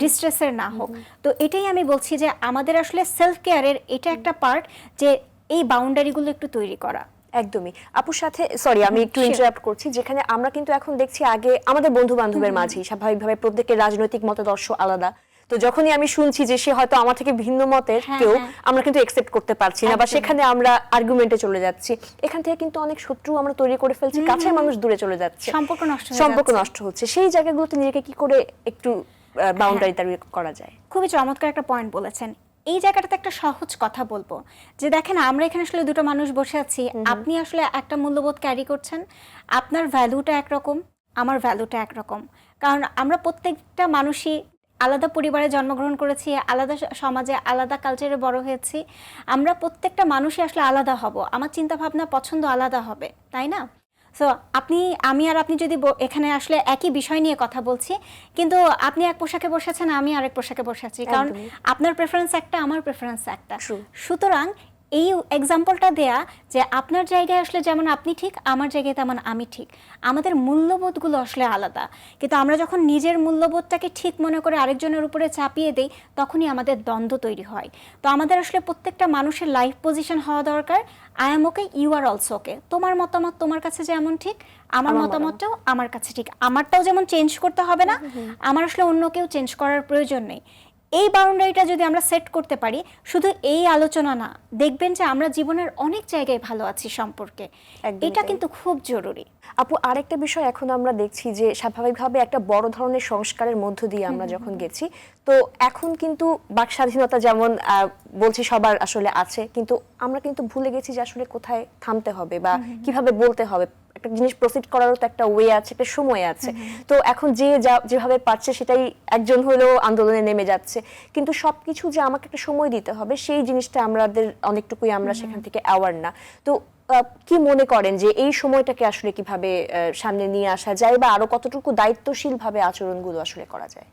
ডিস্ট্রেসের না হোক। তো এটাই আমি বলছি যে আমাদের আসলে সেলফ কেয়ারের এটা একটা পার্ট, যে এই বাউন্ডারিগুলো একটু তৈরি করা। একদমই। আপুর সাথে সরি আমি একটু ইন্টারাপ্ট করছি, যেখানে আমরা কিন্তু এখন দেখছি আগে আমাদের বন্ধু বান্ধবের মাঝেই স্বাভাবিকভাবে প্রত্যেকের রাজনৈতিক মতাদর্শ আলাদা, তো যখনই আমি শুনছি যে সে হয়তো আমার থেকে ভিন্ন মতের কেউ, আমরা কিন্তু একসেপ্ট করতে পারছি না, বা সেখানে আমরা আর্গুমেন্টে চলে যাচ্ছি। এখান থেকে কিন্তু অনেক শত্রু আমরা তৈরি করে ফেলছি, কাছের মানুষ দূরে চলে যাচ্ছে, সম্পর্ক নষ্ট হচ্ছে। সেই জায়গাগুলোতে নিজেকে কি করে একটু বাউন্ডারি তৈরি করা যায়? খুবই চমৎকার একটা পয়েন্ট বলেছেন। এই জায়গাটাতে একটা সহজ কথা বলবো, যে দেখেন আমরা এখানে আসলে 2 মানুষ বসে আছি, আপনি আসলে একটা মূল্যবোধ ক্যারি করছেন, আপনার ভ্যালুটা একরকম, আমার ভ্যালুটা একরকম। কারণ আমরা প্রত্যেকটা মানুষই আলাদা পরিবারে জন্মগ্রহণ করেছি, আলাদা সমাজে, আলাদা কালচারে বড় হয়েছি। আমরা প্রত্যেকটা মানুষই আসলে আলাদা হব, আমার চিন্তা ভাবনা পছন্দ আলাদা হবে, তাই না? সো আমি আর আপনি যদি এখানে আসলে একই বিষয় নিয়ে কথা বলছি, কিন্তু আপনি এক পোশাকে বসেছেন, আমি আরেক পোশাকে বসে আছি, কারণ আপনার প্রেফারেন্স একটা, আমার প্রেফারেন্স একটা। সুতরাং এই এক্সাম্পলটা দেয়া যে আপনার জায়গায় আসলে যেমন আপনি ঠিক, আমার জায়গায় তেমন আমি ঠিক, আমাদের মূল্যবোধগুলো আসলে আলাদা। কিন্তু আমরা যখন নিজের মূল্যবোধটাকে ঠিক মনে করে আরেকজনের উপরে চাপিয়ে দেই, তখনই আমাদের দ্বন্দ্ব তৈরি হয়। তো আমাদের আসলে প্রত্যেকটা মানুষের লাইফ পজিশন হওয়া দরকার, I am okay, you are also okay. তোমার মতামত তোমার কাছে যেমন ঠিক, আমার মতামতটাও আমার কাছে ঠিক। আমারটাও যেমন চেঞ্জ করতে হবে না, আমার আসলে অন্য কেউ চেঞ্জ করার প্রয়োজন নেই। এই বাউন্ডারিটা যদি আমরা সেট করতে পারি, শুধু এই আলোচনা না, দেখবেন যে আমরা জীবনের অনেক জায়গায় ভালো আছি সম্পর্কে। এটা কিন্তু খুব জরুরি। আপু, আরেকটা বিষয় এখন আমরা দেখছি যে স্বাভাবিকভাবে একটা বড় ধরনের সংস্কারের মধ্য দিয়ে আমরা যখন গেছি, তো এখন কিন্তু বাক স্বাধীনতা যেমন বলছি সবার আসলে আছে, কিন্তু আমরা কিন্তু ভুলে গেছি যে আসলে কোথায় থামতে হবে বা কিভাবে বলতে হবে। একটা জিনিস প্রসিড করারও তো একটা ওয়ে আছে, একটা সময় আছে। তো এখন যেভাবে পারছে সেটাই, একজন হলেও আন্দোলনে নেমে যাচ্ছে, কিন্তু সবকিছু যে আমাকে একটা সময় দিতে হবে, সেই জিনিসটা আমাদের অনেকটুকুই আমরা সেখান থেকে অ্যাওয়ার না। তো কি মনে করেন যে এই সময়টাকে আসলে কিভাবে সামনে নিয়ে আসা যায়, বা আরো কতটুকু দায়িত্বশীলভাবে আচরণগুলো আসলে করা যায়?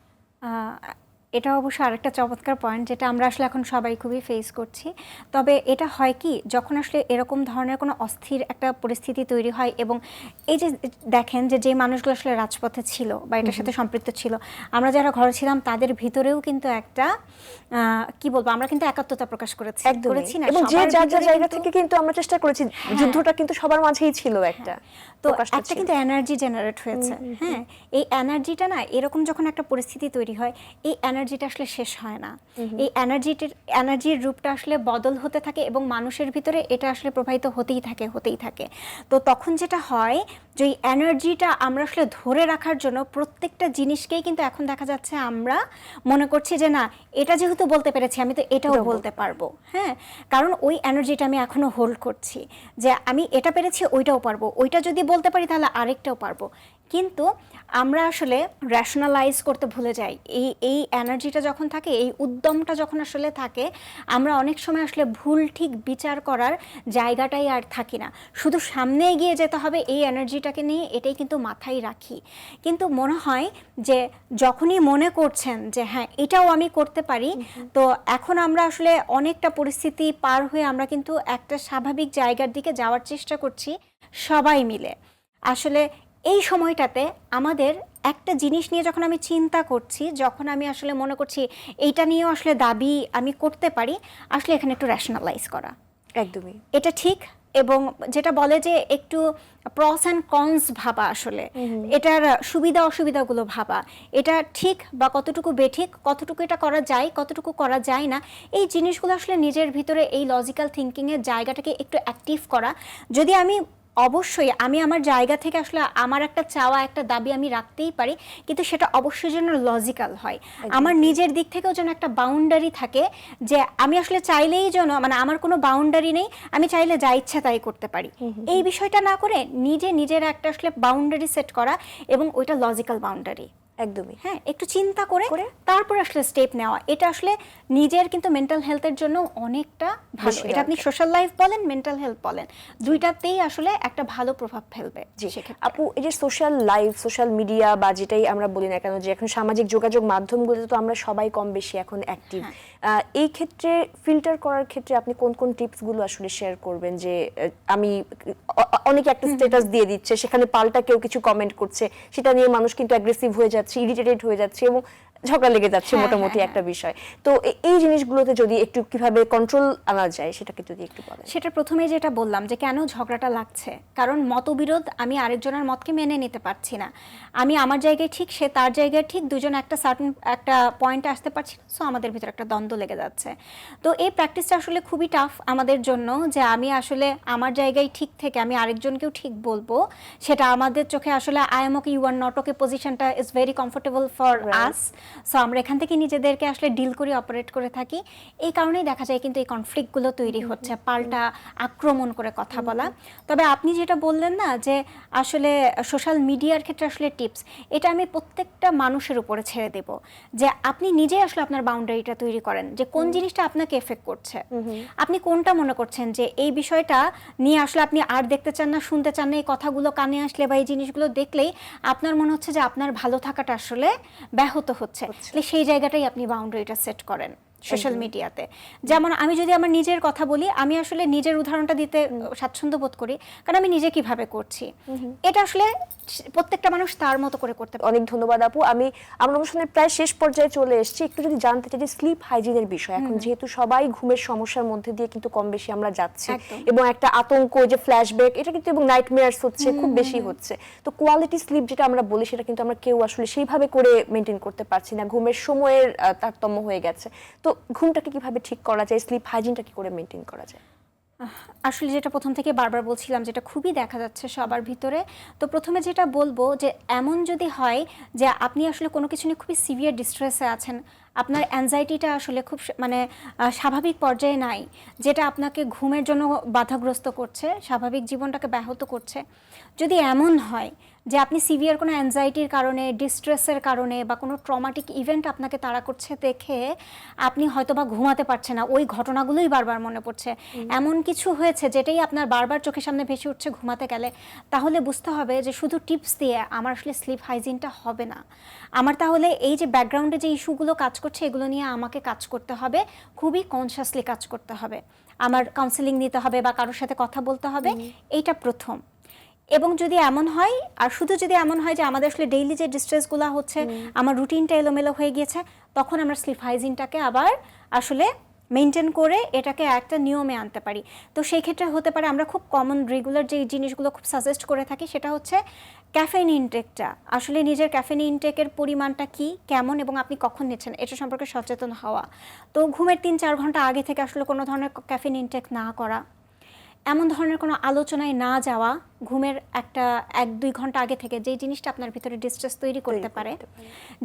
এটা অবশ্য আরেকটা চমৎকার পয়েন্ট, যেটা আমরা আসলে এখন সবাই খুবই ফেস করছি। তবে এটা হয় কি, যখন আসলে এরকম ধরনের কোনো অস্থির একটা পরিস্থিতি তৈরি হয়, এবং এই যে দেখেন যে মানুষগুলো আসলে রাজপথে ছিল বা এটার সাথে সম্পৃক্ত ছিল, আমরা যারা ঘরে ছিলাম তাদের ভিতরেও কিন্তু একটা কি বলবো, আমরা কিন্তু একাত্মতা প্রকাশ করেছি না, এবং যে যার জায়গা থেকে কিন্তু আমরা চেষ্টা করেছি, যুদ্ধটা কিন্তু সবার মাঝেই ছিল একটা, তো একটা কিন্তু এনার্জি জেনারেট হয়েছে। হ্যাঁ, এই এনার্জিটা না, এরকম যখন একটা পরিস্থিতি তৈরি হয়, এই এনার্জিটা আসলে শেষ হয় না। এই এনার্জির রূপটা আসলে বদল হতে থাকে, এবং মানুষের ভিতরে এটা আসলে প্রবাহিত হতেই থাকে। তো তখন যেটা হয়, যে এই এনার্জিটা আমরা আসলে ধরে রাখার জন্য প্রত্যেকটা জিনিসকেই কিন্তু এখন দেখা যাচ্ছে আমরা মনে করছি যে না, এটা যেহেতু বলতে পেরেছি, আমি তো এটাও বলতে পারবো। হ্যাঁ, কারণ ওই এনার্জিটা আমি এখনো হোল্ড করছি, যে আমি এটা পেরেছি, ওইটাও পারবো, ওইটা যদি বলতে পারি তাহলে আরেকটাও পারবো। কিন্তু আমরা আসলে র্যাশনালাইজ করতে ভুলে যাই। এই এনার্জিটা যখন থাকে, এই উদ্যমটা যখন আসলে থাকে, আমরা অনেক সময় আসলে ভুল ঠিক বিচার করার জায়গাটাই আর থাকি না, শুধু সামনে এগিয়ে যেতে হবে এই এনার্জিটাকে নিয়ে, এটাই কিন্তু মাথায় রাখি। কিন্তু মনে হয় যে যখনই মনে করছেন যে হ্যাঁ এটাও আমি করতে পারি, তো এখন আমরা আসলে অনেকটা পরিস্থিতি পার হয়ে আমরা কিন্তু একটা স্বাভাবিক জায়গার দিকে যাওয়ার চেষ্টা করছি সবাই মিলে। আসলে এই সময়টাতে আমাদের একটা জিনিস নিয়ে যখন আমি চিন্তা করছি, যখন আমি আসলে মনে করছি এইটা নিয়েও আসলে দাবি আমি করতে পারি, আসলে এখানে একটু র্যাশনালাইজ করা, একদমই এটা ঠিক। এবং যেটা বলে যে একটু প্রস অ্যান্ড কনস ভাবা, আসলে এটার সুবিধা অসুবিধাগুলো ভাবা, এটা ঠিক বা কতটুকু বেঠিক, কতটুকু এটা করা যায়, কতটুকু করা যায় না, এই জিনিসগুলো আসলে নিজের ভিতরে এই লজিক্যাল থিঙ্কিংয়ের জায়গাটাকে একটু অ্যাক্টিভ করা। যদি আমি অবশ্যই আমি আমার জায়গা থেকে আসলে আমার একটা চাওয়া, একটা দাবি আমি রাখতেই পারি, কিন্তু সেটা অবশ্যই যেন লজিক্যাল হয়। আমার নিজের দিক থেকেও যেন একটা বাউন্ডারি থাকে, যে আমি আসলে চাইলেই যেন, মানে আমার কোনো বাউন্ডারি নেই, আমি চাইলে যা ইচ্ছা তাই করতে পারি। এই বিষয়টা না করে নিজের একটা আসলে বাউন্ডারি সেট করা, এবং ওইটা লজিক্যাল বাউন্ডারি। একদমই। হ্যাঁ, একটু চিন্তা করে তারপর আসলে স্টেপ নেওয়া, এটা আসলে নিজের কিন্তু মেন্টাল হেলথের জন্য অনেকটা ভালো। এটা আপনি সোশ্যাল লাইফ বলেন, মেন্টাল হেলথ বলেন, দুইটাতেই আসলে একটা ভালো প্রভাব ফেলবে। জি আপু, এই যে সোশ্যাল লাইফ, সোশ্যাল মিডিয়া বা যেটাই আমরা বলি না কেন, যে এখন সামাজিক যোগাযোগ মাধ্যমগুলোতে তো আমরা সবাই কম বেশি এখন অ্যাক্টিভ, এই ক্ষেত্রে ফিল্টার করার ক্ষেত্রে আপনি কোন কোন টিপসগুলো আসলে শেয়ার করবেন? যে আমি অনেকে একটা স্ট্যাটাস দিয়ে দিচ্ছে, সেখানে পাল্টা কেউ কিছু কমেন্ট করছে, সেটা নিয়ে মানুষ কিন্তু অ্যাগ্রেসিভ হয়ে যাচ্ছে, ইরিটেটেড হয়ে যাচ্ছে এবং ঝগড়া লেগে যাচ্ছে মোটামুটি একটা বিষয়। তো এই জিনিসগুলোতে যদি একটু কিভাবে কন্ট্রোল আনা যায় সেটাকে যদি একটু বলেন। সেটা প্রথমেই যেটা বললাম যে কেন ঝগড়াটা লাগছে, কারণ মতবিরোধ, আমি আরেকজনের মতকে মেনে নিতে পারছি না, আমি আমার জায়গায় ঠিক, সে তার জায়গায় ঠিক, দুজন একটা সার্টেন একটা পয়েন্টে আসতে পারছি না, সো আমাদের ভিতরে একটা দ্বন্দ্ব লেগে যাচ্ছে। তো এই প্র্যাকটিসটা আসলে খুবই টাফ আমাদের জন্য, যে আমি আসলে আমার জায়গায় ঠিক থেকে আমি আরেকজনকেও ঠিক বলবো, সেটা আমাদের চোখে আসলে I am okay you are not okay পজিশনটা is very comfortable for us. So আমরা এখান থেকে নিজেদেরকে আসলে ডিল করে অপারেট করে থাকি। এই কারণেই দেখা যায় কিন্তু এই কনফ্লিক্টগুলো তৈরি হচ্ছে, পাল্টা আক্রমণ করে কথা বলা। তবে আপনি যেটা বললেন না, যে আসলে সোশ্যাল মিডিয়ার ক্ষেত্রে আসলে টিপস, এটা আমি প্রত্যেকটা মানুষের উপরে ছেড়ে দেব, যে আপনি নিজেই আসলে আপনার বাউন্ডারিটা তৈরি করেন, যে কোন জিনিসটা আপনাকে এফেক্ট করছে, আপনি কোনটা মনে করছেন যে এই বিষয়টা নিয়ে আসলে আপনি আর দেখতে চান না, শুনতে চান না, এই কথাগুলো কানে আসলে বা এই জিনিসগুলো দেখলেই আপনার মনে হচ্ছে যে আপনার ভালো থাকাটা আসলে ব্যাহত হচ্ছে, তাহলে সেই জায়গাটাই আপনি বাউন্ডারিটা সেট করেন সোশ্যাল মিডিয়াতে। যেমন আমি যদি আমার নিজের কথা বলি, আমি আসলে নিজের উদাহরণটা দিতে স্বাচ্ছন্দ্য বোধ করি, কারণ আমি নিজে কিভাবে করছি, এটা আসলে প্রত্যেকটা মানুষ তার মতো করে করতে পারে। অনেক ধন্যবাদ আপু। আমরা অনুষ্ঠানের প্রায় শেষ পর্যায়ে চলে এসেছি, একটু যদি জানতে চাই যে স্লিপ হাইজিনের বিষয়, এখন যেহেতু সবাই ঘুমের সমস্যার মধ্যে দিয়ে কিন্তু কম বেশি আমরা যাচ্ছি, এবং একটা আতঙ্ক, যে ফ্ল্যাশব্যাক, এটা কিন্তু এবং নাইটমেয়ারস হচ্ছে, খুব বেশি হচ্ছে। তো কোয়ালিটি স্লিপ যেটা আমরা বলি, সেটা কিন্তু আমরা কেউ আসলে সেইভাবে করে মেনটেন করতে পারছি না, ঘুমের সময়ের তারতম্য হয়ে গেছে। তো ঘুমটাকে কিভাবে ঠিক করা যায়, স্লিপ হাইজিনটা কি করে মেনটেন করা যায়? আসলে যেটা প্রথম থেকে বারবার বলছিলাম, যেটা খুবই দেখা যাচ্ছে সবার ভিতরে, তো প্রথমে যেটা বলবো, যে এমন যদি হয় যে আপনি আসলে কোনো কিছু নিয়ে খুবই সিভিয়ার ডিস্ট্রেসে আছেন, আপনার অ্যাংজাইটিটা আসলে খুব মানে স্বাভাবিক পর্যায়ে নাই, যেটা আপনাকে ঘুমের জন্য বাধাগ্রস্ত করছে, স্বাভাবিক জীবনটাকে ব্যাহত করছে, যদি এমন হয় যে আপনি সিভিয়ার কোনো অ্যাংজাইটির কারণে, ডিস্ট্রেসের কারণে বা কোনো ট্রমাটিক ইভেন্ট আপনাকে তাড়া করছে দেখে আপনি হয়তো বা ঘুমাতে পারছেন না, ওই ঘটনাগুলোই বারবার মনে পড়ছে, এমন কিছু হয়েছে যেটাই আপনার বারবার চোখের সামনে ভেসে উঠছে ঘুমাতে গেলে, তাহলে বুঝতে হবে যে শুধু টিপস দিয়ে আমার আসলে স্লিপ হাইজিনটা হবে না, আমার তাহলে এই যে ব্যাকগ্রাউন্ডে যে ইস্যুগুলো কাজ করছে, এগুলো নিয়ে আমাকে কাজ করতে হবে, খুবই কনসিয়াসলি কাজ করতে হবে, আমার কাউন্সেলিং নিতে হবে বা কারোর সাথে কথা বলতে হবে, এইটা প্রথম। এবং যদি এমন হয়, আর শুধু যদি এমন হয় যে আমাদের আসলে ডেইলি যে ডিস্ট্রেসগুলো হচ্ছে, আমার রুটিনটা এলোমেলো হয়ে গিয়েছে, তখন আমরা স্লিপ হাইজিনটাকে আবার আসলে মেনটেন করে এটাকে একটা নিয়মে আনতে পারি। তো সেই ক্ষেত্রে হতে পারে, আমরা খুব কমন রেগুলার যে জিনিসগুলো খুব সাজেস্ট করে থাকি, সেটা হচ্ছে ক্যাফেইন ইনটেকটা, আসলে নিজের ক্যাফেইন ইনটেকের পরিমাণটা কি, কেমন এবং আপনি কখন নিচ্ছেন, এটা সম্পর্কে সচেতন হওয়া। তো ঘুমের 3-4 ঘন্টা আগে থেকে আসলে কোনো ধরনের ক্যাফেইন ইনটেক না করা, এমন ধরনের কোনো আলোচনায় না যাওয়া, ঘুমের একটা 1-2 ঘন্টা আগে থেকে, যে জিনিসটা আপনার ভিতরে ডিস্ট্রেস তৈরি করতে পারে,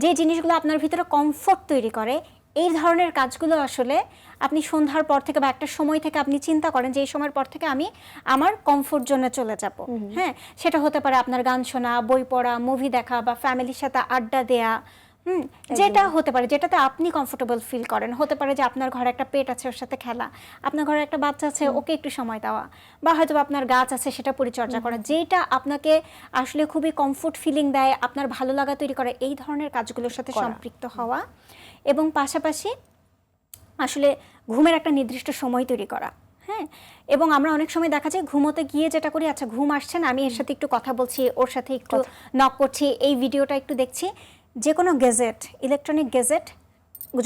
যে জিনিসগুলো আপনার ভিতরে কমফোর্ট তৈরি করে, এই ধরনের কাজগুলো আসলে আপনি সন্ধ্যার পর থেকে বা একটা সময় থেকে আপনি চিন্তা করেন যে এই সময়ের পর থেকে আমি আমার কমফোর্ট জোনে চলে যাব। হ্যাঁ, সেটা হতে পারে আপনার গান শোনা, বই পড়া, মুভি দেখা বা ফ্যামিলির সাথে আড্ডা দেয়া, যেটা হতে পারে, যেটাতে আপনি কমফোর্টেবল ফিল করেন। হতে পারে যে আপনার ঘরে একটা পেট আছে, ওর সাথে খেলা, আপনার ঘরে একটা বাচ্চা আছে, ওকে একটু সময় দেওয়া, বা হয়তো আপনার গাছ আছে, সেটা পরিচর্যা করা, যেটা আপনাকে আসলে খুবই কমফোর্ট ফিলিং দেয়, আপনার ভালো লাগা তৈরি করে, এই ধরনের কাজগুলোর সাথে সম্পৃক্ত হওয়া। এবং পাশাপাশি আসলে ঘুমের একটা নির্দিষ্ট সময় তৈরি করা। হ্যাঁ, এবং আমরা অনেক সময় দেখা যায় ঘুমোতে গিয়ে যেটা করি, আচ্ছা ঘুম আসছে না, আমি এর সাথে একটু কথা বলছি, ওর সাথে একটু নক করছি, এই ভিডিওটা একটু দেখছি, যে কোনো গ্যাজেট, ইলেকট্রনিক গ্যাজেট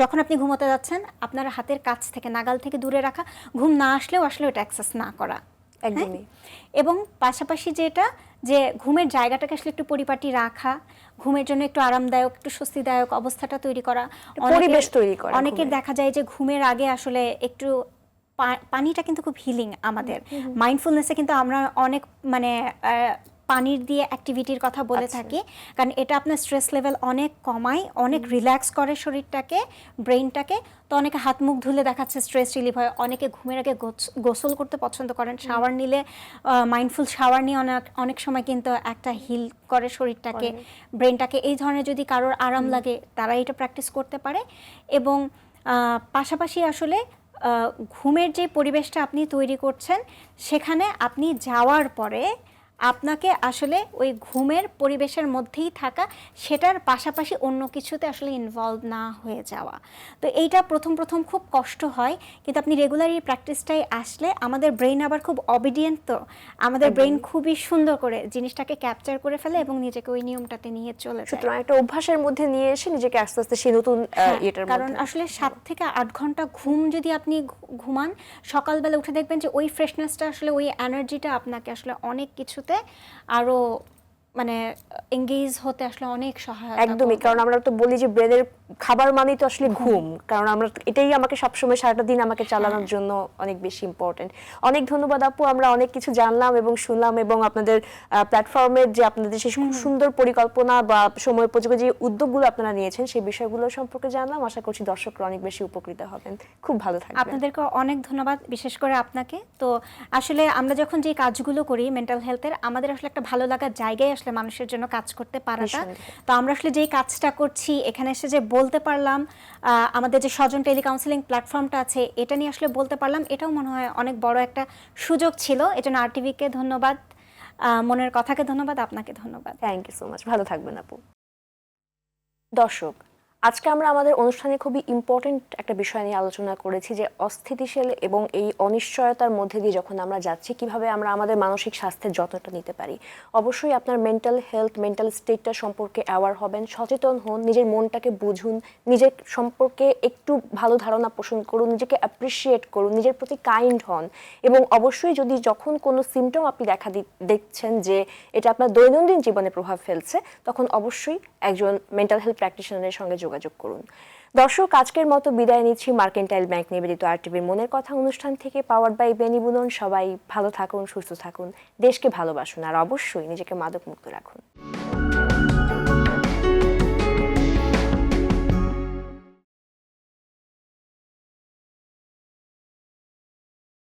যখন আপনি ঘুমোতে যাচ্ছেন আপনার হাতের কাছ থেকে নাগাল থেকে দূরে রাখা, ঘুম না আসলেও আসলে ওটা অ্যাক্সেস না করা। একদমই। এবং পাশাপাশি যেটা যে ঘুমের জায়গাটাকে আসলে একটু পরিপাটি রাখা, ঘুমের জন্য একটু আরামদায়ক একটু স্বস্তিদায়ক অবস্থাটা তৈরি করা, পরিবেশ তৈরি করা। অনেকের দেখা যায় যে ঘুমের আগে আসলে একটু পানিটা কিন্তু খুব হিলিং আমাদের মাইন্ডফুলনেসে, কিন্তু আমরা অনেক মানে পানির দিয়ে অ্যাক্টিভিটির কথা বলে থাকি, কারণ এটা আপনার স্ট্রেস লেভেল অনেক কমায়, অনেক রিল্যাক্স করে শরীরটাকে, ব্রেইনটাকে। তো অনেকে হাত মুখ ধুলে দেখাচ্ছে স্ট্রেস রিলিফ হয়, অনেকে ঘুমের আগে গোসল করতে পছন্দ করেন, শাওয়ার নিলে মাইন্ডফুল শাওয়ার নিয়ে অনেক সময় কিন্তু একটা হিল করে শরীরটাকে, ব্রেনটাকে। এই ধরনের যদি কারোর আরাম লাগে তারা এটা প্র্যাকটিস করতে পারে। এবং পাশাপাশি আসলে ঘুমের যে পরিবেশটা আপনি তৈরি করছেন সেখানে আপনি যাওয়ার পরে আপনাকে আসলে ওই ঘুমের পরিবেশের মধ্যেই থাকা, সেটার পাশাপাশি অন্য কিছুতে আসলে ইনভলভ না হয়ে যাওয়া। তো এইটা প্রথম প্রথম খুব কষ্ট হয়, কিন্তু আপনি রেগুলার এই প্র্যাকটিসটাই আসলে আমাদের ব্রেইন আবার খুব অবিডিয়েন্ট, তো আমাদের ব্রেইন খুবই সুন্দর করে জিনিসটাকে ক্যাপচার করে ফেলে এবং নিজেকে ওই নিয়মটাতে নিয়ে চলে যায়। সুতরাং একটা অভ্যাসের মধ্যে নিয়ে এসে নিজেকে আস্তে আস্তে সেই নতুন এটার কারণ মধ্যে। আসলে 7 থেকে 8 ঘন্টা ঘুম যদি আপনি ঘুমান, সকালবেলা উঠে দেখবেন যে ওই ফ্রেশনেসটা আসলে ওই এনার্জিটা আপনাকে আসলে অনেক কিছুতে আরো মানে এঙ্গেজ হতে আসলে অনেক সহায়তা একদমই, করবে। কারণ আমরা তো বলি যে ব্রেনের খাবার মানেই তো আসলে ঘুম, কারণ আমরা এটাই আমাকে সবসময় সারাটা দিন আমাকে চালানোর জন্য অনেক বেশি ইম্পর্টেন্ট। অনেক ধন্যবাদ আপু, আমরা অনেক কিছু জানলাম এবং শুনলাম, এবং আপনাদের প্ল্যাটফর্মের যে আপনাদের সেই খুব সুন্দর পরিকল্পনা বা সময় উপযোগী যে উদ্যোগগুলো আপনারা নিয়েছেন সেই বিষয়গুলো সম্পর্কে জানলাম। আশা করছি দর্শকরা অনেক বেশি উপকৃত হবেন। খুব ভালো থাকবেন। আপনাদেরকে অনেক ধন্যবাদ, বিশেষ করে আপনাকে। তো আসলে আমরা যখন যে কাজগুলো করি মেন্টাল হেলথের, আমাদের আসলে একটা ভালো লাগার জায়গায় আসলে মানুষের জন্য কাজ করতে পারাটা। তো আমরা আসলে যেই কাজটা করছি এখানে এসে যে বলতে পারলাম, আমাদের যে স্বজন টেলি কাউন্সিলিং প্ল্যাটফর্মটা আছে এটা নিয়ে আসলে বলতে পারলাম, এটাও মনে হয় অনেক বড় একটা সুযোগ ছিল। এজন্য আরটিভিকে ধন্যবাদ, মনের কথাকে ধন্যবাদ, আপনাকে ধন্যবাদ। Thank you so much. ভালো থাকবেন আপু। দর্শক, আজকে আমরা আমাদের অনুষ্ঠানে খুবই ইম্পর্টেন্ট একটা বিষয় নিয়ে আলোচনা করেছি, যে অস্থিতিশীল এবং এই অনিশ্চয়তার মধ্যে দিয়ে যখন আমরা যাচ্ছি কিভাবে আমরা আমাদের মানসিক স্বাস্থ্যের যত্নটা নিতে পারি। অবশ্যই আপনার মেন্টাল হেলথ, মেন্টাল স্টেটটা সম্পর্কে অ্যাওয়ার হবেন, সচেতন হন, নিজের মনটাকে বুঝুন, নিজের সম্পর্কে একটু ভালো ধারণা পোষণ করুন, নিজেকে অ্যাপ্রিসিয়েট করুন, নিজের প্রতি কাইন্ড হন। এবং অবশ্যই যদি যখন কোনো সিমটম আপনি দেখছেন যে এটা আপনার দৈনন্দিন জীবনে প্রভাব ফেলছে, তখন অবশ্যই একজন মেন্টাল হেলথ প্র্যাকটিশনারের সঙ্গে যোগাযোগ করুন। দর্শক, আজকের মতো বিদায় নিচ্ছি মার্কেন্টাইল ব্যাংক নিবেদিত আরটিভির মনের কথা অনুষ্ঠান থেকে, পাওয়ার্ড বাই বেনিবুনন। সবাই ভালো থাকুন, সুস্থ থাকুন, দেশকে ভালোবাসুন, আর অবশ্যই নিজেকে মাদক মুক্ত রাখুন।